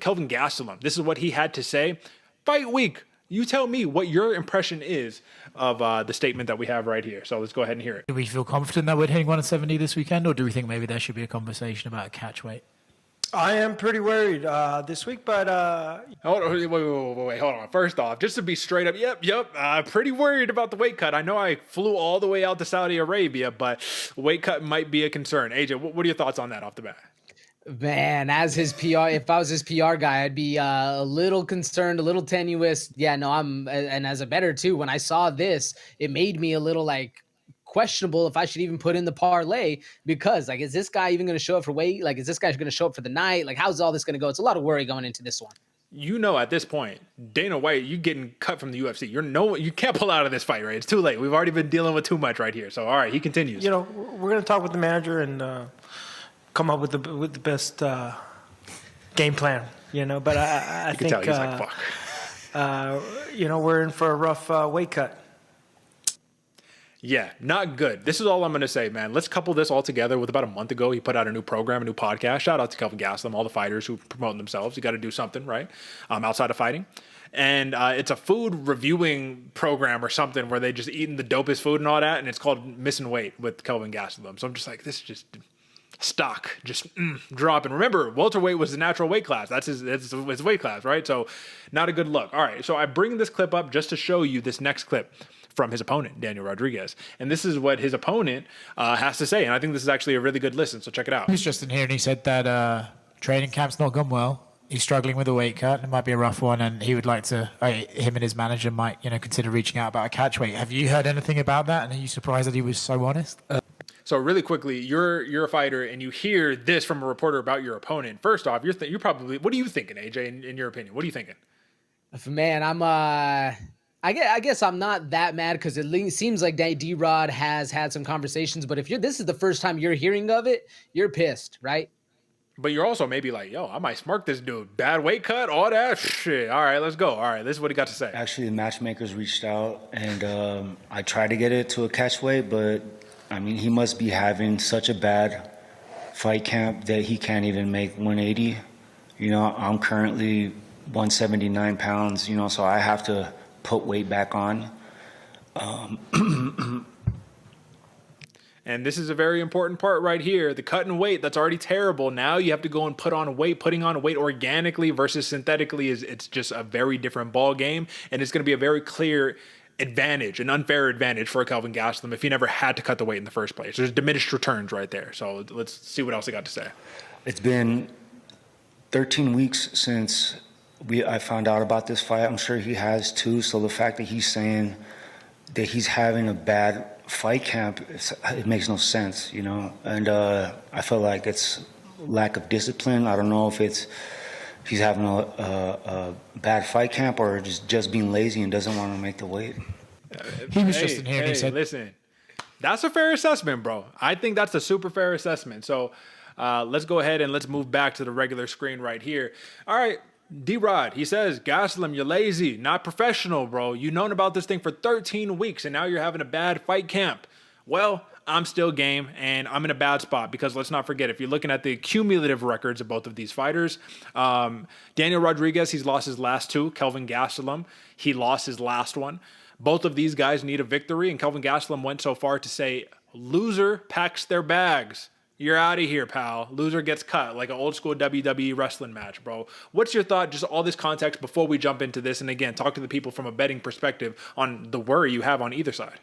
Kelvin Gastelum. This is what he had to say. Fight week. You tell me what your impression is of the statement that we have right here. So let's go ahead and hear it. Do we feel confident that we're hitting 170 this weekend, or do we think maybe there should be a conversation about a catch weight? I am pretty worried this week, but hold on, wait, hold on. First off, just to be straight up, yep, pretty worried about the weight cut. I know I flew all the way out to Saudi Arabia, but weight cut might be a concern. AJ, what are your thoughts on that off the bat? Man, as his PR, if I was his PR guy, I'd be a little concerned, a little tenuous. Yeah, no, and as a bettor too, when I saw this, it made me a little like questionable if I should even put in the parlay, because like, is this guy even going to show up for weight? Like, is this guy going to show up for the night? Like, how's all this going to go? It's a lot of worry going into this one. You know, at this point, Dana White, you getting cut from the UFC. You can't pull out of this fight, right? It's too late. We've already been dealing with too much right here. So, all right, he continues. You know, we're going to talk with the manager and come up with the best game plan. You know, but I think tell he's like, fuck. You know, we're in for a rough weight cut. Yeah, not good. This is all I'm going to say, man. Let's couple this all together with about a month ago. He put out a new program, a new podcast. Shout out to Kelvin Gastelum, all the fighters who promote themselves. You got to do something, right? Outside of fighting. And it's a food reviewing program or something where they just eating the dopest food and all that. And it's called Missing Weight with Kelvin Gastelum. So I'm just like, this is just stock, just dropping. Remember, welterweight was the natural weight class. That's his weight class, right? So not a good look. All right, so I bring this clip up just to show you this next clip from his opponent, Daniel Rodriguez. And this is what his opponent has to say. And I think this is actually a really good listen, so check it out. He was just in here and he said that training camp's not gone well. He's struggling with a weight cut. It might be a rough one, and he would like to, him and his manager might, consider reaching out about a catch weight. Have you heard anything about that? And are you surprised that he was so honest? So really quickly, you're a fighter and you hear this from a reporter about your opponent. First off, you're probably, what are you thinking, AJ, in your opinion? What are you thinking? Man, I guess I'm not that mad, because it seems like D-Rod has had some conversations, but if this is the first time you're hearing of it, you're pissed, right? But you're also maybe like, yo, I might smirk this dude. Bad weight cut, all that shit. All right, let's go. All right, this is what he got to say. Actually, the matchmakers reached out, and I tried to get it to a catch weight, but I mean, he must be having such a bad fight camp that he can't even make 180. I'm currently 179 pounds, so I have to put weight back on. And this is a very important part right here. The cutting weight, that's already terrible. Now you have to go and put on weight. Putting on weight organically versus synthetically it's just a very different ball game. And it's going to be a very clear advantage, an unfair advantage for Kelvin Gastelum if he never had to cut the weight in the first place. There's diminished returns right there. So let's see what else he got to say. It's been 13 weeks since I found out about this fight. I'm sure he has too. So the fact that he's saying that he's having a bad fight camp, it makes no sense, And I feel like it's lack of discipline. I don't know if he's having a bad fight camp or just being lazy and doesn't want to make the weight. He was just in here and he said, listen, that's a fair assessment, bro. I think that's a super fair assessment. So let's go ahead and let's move back to the regular screen right here. All right. D-Rod, he says, Gastelum, you're lazy, not professional, bro. You've known about this thing for 13 weeks, and now you're having a bad fight camp. Well, I'm still game, and I'm in a bad spot because let's not forget, if you're looking at the cumulative records of both of these fighters, Daniel Rodriguez, he's lost his last two. Kelvin Gastelum, he lost his last one. Both of these guys need a victory, and Kelvin Gastelum went so far to say, loser packs their bags. You're out of here, pal. Loser gets cut, like an old school WWE wrestling match, bro. What's your thought, just all this context before we jump into this? And again, talk to the people from a betting perspective on the worry you have on either side.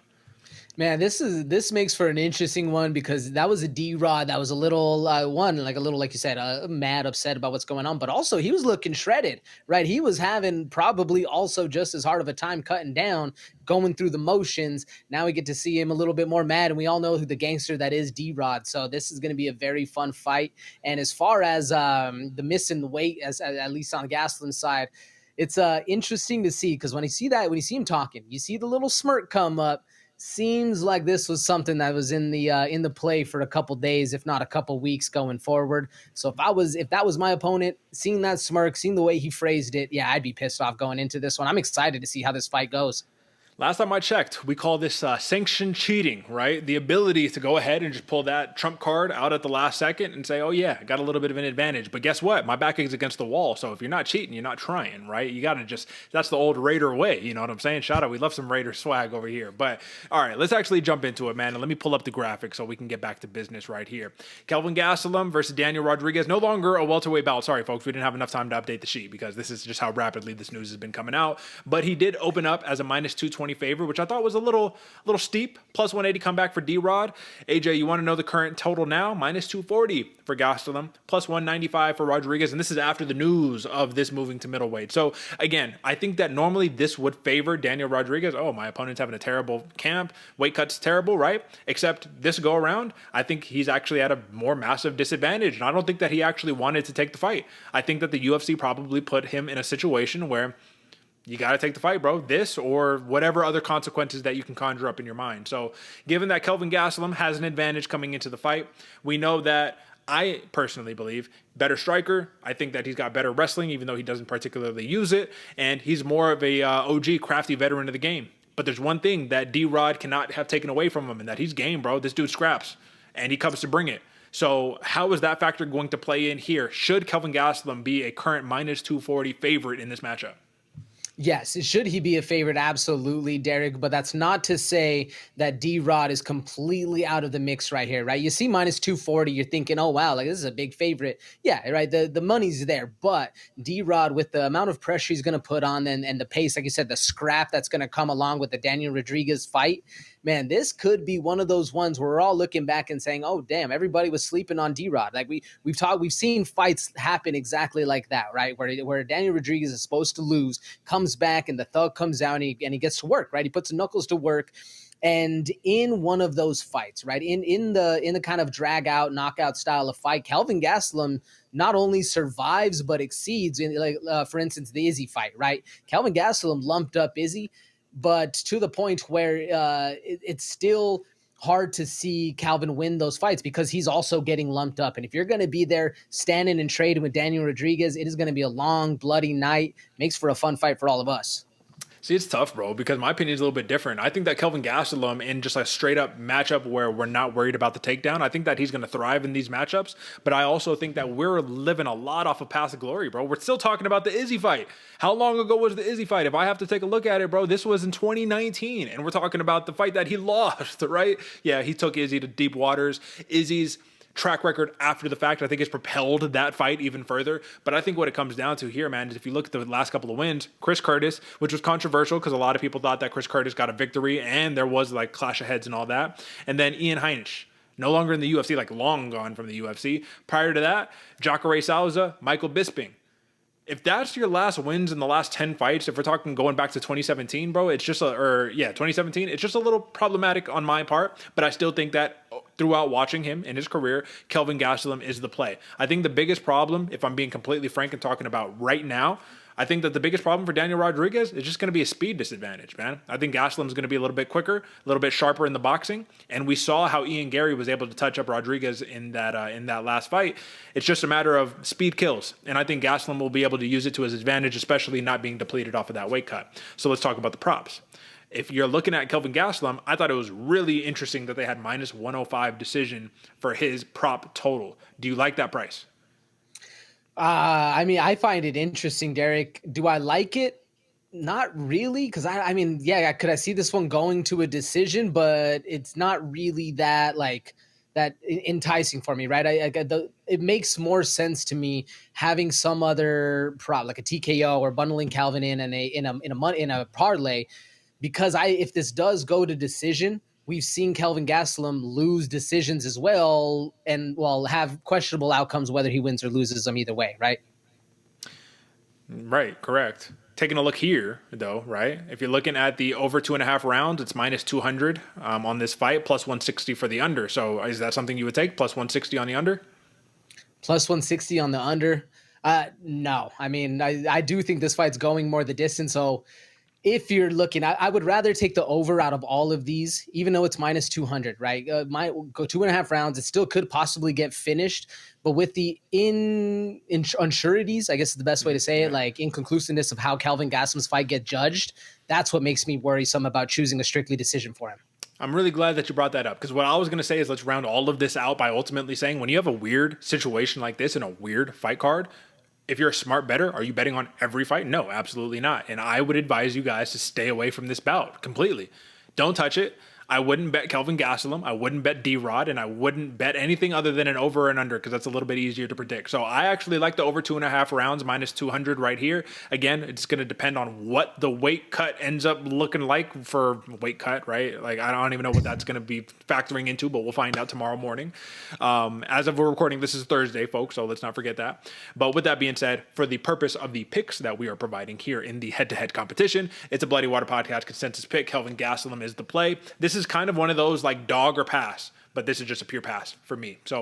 Man, this makes for an interesting one, because that was a D-Rod that was a little like you said, mad, upset about what's going on, but also he was looking shredded, right? He was having probably also just as hard of a time cutting down, going through the motions. Now we get to see him a little bit more mad, and we all know who the gangster that is, D-Rod. So this is going to be a very fun fight. And as far as the missing weight, as at least on Gastelum's side, it's interesting to see, because when you see him talking, you see the little smirk come up. Seems like this was something that was in the play for a couple days, if not a couple weeks going forward. So if that was my opponent, seeing that smirk, seeing the way he phrased it, yeah, I'd be pissed off going into this one. I'm excited to see how this fight goes. Last time I checked, we call this sanctioned cheating, right? The ability to go ahead and just pull that trump card out at the last second and say, oh yeah, I got a little bit of an advantage. But guess what? My back is against the wall. So if you're not cheating, you're not trying, right? You got to just, that's the old Raider way. You know what I'm saying? Shout out. We love some Raider swag over here. But all right, let's actually jump into it, man. And let me pull up the graphic so we can get back to business right here. Kelvin Gastelum versus Daniel Rodriguez. No longer a welterweight bout. Sorry, folks. We didn't have enough time to update the sheet because this is just how rapidly this news has been coming out. But he did open up as a minus 220 favorite, which I thought was a little steep. Plus 180 comeback for D-Rod. AJ, you want to know the current total now? Minus 240 for Gastelum, plus 195 for Rodriguez, and this is after the news of this moving to middleweight. So again, I think that normally this would favor Daniel Rodriguez. Oh, my opponent's having a terrible camp. Weight cut's terrible, right? Except this go around, I think he's actually at a more massive disadvantage, and I don't think that he actually wanted to take the fight. I think that the UFC probably put him in a situation where you got to take the fight, bro. This or whatever other consequences that you can conjure up in your mind. So given that Kelvin Gastelum has an advantage coming into the fight, we know that I personally believe better striker. I think that he's got better wrestling, even though he doesn't particularly use it. And he's more of a OG, crafty veteran of the game. But there's one thing that D-Rod cannot have taken away from him, and that he's game, bro. This dude scraps, and he comes to bring it. So how is that factor going to play in here? Should Kelvin Gastelum be a current minus 240 favorite in this matchup? Yes, should he be a favorite? Absolutely, Derek. But that's not to say that D-Rod is completely out of the mix right here, right? You see minus 240, you're thinking, oh, wow, like this is a big favorite. Yeah, right, the money's there. But D-Rod, with the amount of pressure he's going to put on and the pace, like you said, the scrap that's going to come along with the Daniel Rodriguez fight, man, this could be one of those ones where we're all looking back and saying, oh, damn, everybody was sleeping on D-Rod. Like we've seen fights happen exactly like that, right? Where Daniel Rodriguez is supposed to lose, comes back and the thug comes down and he gets to work, right? He puts knuckles to work. And in one of those fights, right, in the kind of drag out, knockout style of fight, Kelvin Gastelum not only survives but exceeds. In for instance, the Izzy fight, right? Kelvin Gastelum lumped up Izzy, but to the point where it's still hard to see Calvin win those fights because he's also getting lumped up. And if you're going to be there standing and trading with Daniel Rodriguez, it is going to be a long, bloody night. Makes for a fun fight for all of us. See, it's tough, bro, because my opinion is a little bit different. I think that Kelvin Gastelum, in just a straight up matchup where we're not worried about the takedown, I think that he's going to thrive in these matchups. But I also think that we're living a lot off of past glory, bro. We're still talking about the Izzy fight. How long ago was the Izzy fight? If I have to take a look at it, bro, this was in 2019. And we're talking about the fight that he lost, right? Yeah, he took Izzy to deep waters. Izzy's track record after the fact, I think, has propelled that fight even further. But I think what it comes down to here, man, is if you look at the last couple of wins, Chris Curtis, which was controversial because a lot of people thought that Chris Curtis got a victory and there was like clash of heads and all that. And then Ian Heinisch, no longer in the UFC, like long gone from the UFC. Prior to that, Jacare Souza, Michael Bisping. If that's your last wins in the last 10 fights, if we're talking going back to 2017, bro, it's just 2017, it's just a little problematic on my part, but I still think that throughout watching him in his career, Kelvin Gastelum is the play. I think the biggest problem, if I'm being completely frank and talking about right now, I think that the biggest problem for Daniel Rodriguez is just going to be a speed disadvantage, man. I think Gastelum is going to be a little bit quicker, a little bit sharper in the boxing, and we saw how Ian Gary was able to touch up Rodriguez in that last fight. It's just a matter of speed kills, and I think Gastelum will be able to use it to his advantage, especially not being depleted off of that weight cut. So let's talk about the props. If you're looking at Kelvin Gastelum, I thought it was really interesting that they had minus 105 decision for his prop total. Do you like that price? I mean, I find it interesting, Derek. Do I like it? Not really, because I mean, yeah, could I see this one going to a decision? But it's not really that enticing for me, right? It makes more sense to me having some other prop like a TKO or bundling Calvin in a parlay, because if this does go to decision, we've seen Kelvin Gastelum lose decisions as well, and have questionable outcomes whether he wins or loses them either way, right? Right, correct. Taking a look here, though, right? If you're looking at the over 2.5 rounds, it's minus 200 on this fight, plus 160 for the under. So is that something you would take, plus 160 on the under? Plus 160 on the under? No. I mean, I do think this fight's going more the distance, so if you're looking, I would rather take the over out of all of these, even though it's minus 200, right? Might go 2.5 rounds. It still could possibly get finished, but with the unsureties, I guess is the best way to say it, like inconclusiveness of how Kelvin Gastelum's fight get judged, that's what makes me worrisome about choosing a strictly decision for him. I'm really glad that you brought that up, because what I was going to say is let's round all of this out by ultimately saying when you have a weird situation like this in a weird fight card, if you're a smart bettor, are you betting on every fight? No, absolutely not. And I would advise you guys to stay away from this bout completely. Don't touch it. I wouldn't bet Kelvin Gastelum. I wouldn't bet D-Rod, and I wouldn't bet anything other than an over and under because that's a little bit easier to predict. So I actually like the over 2.5 rounds, minus 200 right here. Again, it's going to depend on what the weight cut ends up looking like for weight cut, right? Like I don't even know what that's going to be factoring into, but we'll find out tomorrow morning. As of we're recording, this is Thursday, folks, so let's not forget that. But with that being said, for the purpose of the picks that we are providing here in the head-to-head competition, it's a Bloody Water Podcast consensus pick. Kelvin Gastelum is the play. This is kind of one of those like dog or pass, but this is just a pure pass for me. So